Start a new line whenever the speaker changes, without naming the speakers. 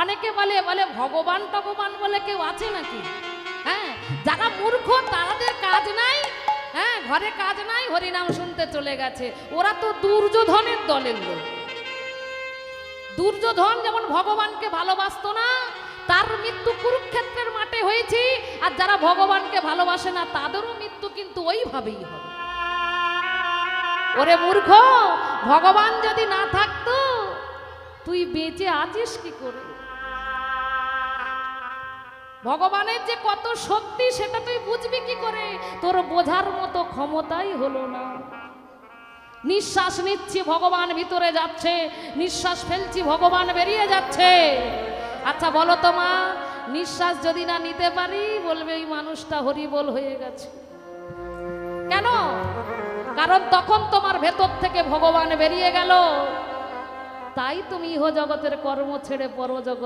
অনেকে বলে বলে ভগবান টগবান বলে কেউ আছে নাকি? হ্যাঁ, যারা মূর্খ তাদের কাজ নাই, হ্যাঁ ঘরে কাজ নাই, হরিনাম শুনতে চলে গেছে। ওরা তো দুর্যোধনের দলের লোক। দুর্যোধন যেমন ভগবানকে ভালোবাসতো না, তার মৃত্যু কুরুক্ষেত্রের মাঠে হয়েছে। আর যারা ভগবানকে ভালোবাসে না তাদেরও মৃত্যু কিন্তু ওইভাবেই হবে। ওরে মূর্খ, ভগবান যদি না থাকতো তুই বেঁচে আছিস কি করে? ভগবানের যে কত শক্তি সেটা তুই বুঝবি কি করে? তোর বোঝার মতো ক্ষমতাই হলো না। নিঃশ্বাস নিচ্ছি ভগবান ভিতরে যাচ্ছে, নিঃশ্বাস ফেলছি ভগবান বেরিয়ে যাচ্ছে। আচ্ছা বলো তো মা, নিঃশ্বাস যদি না নিতে পারি বলবে এই মানুষটা হরিবোল হয়ে গেছে। কেন? কারণ তখন তোমার ভেতর থেকে ভগবান বেরিয়ে গেল। তাই তুমি ইহ জগতের কর্ম ছেড়ে পরজগৎ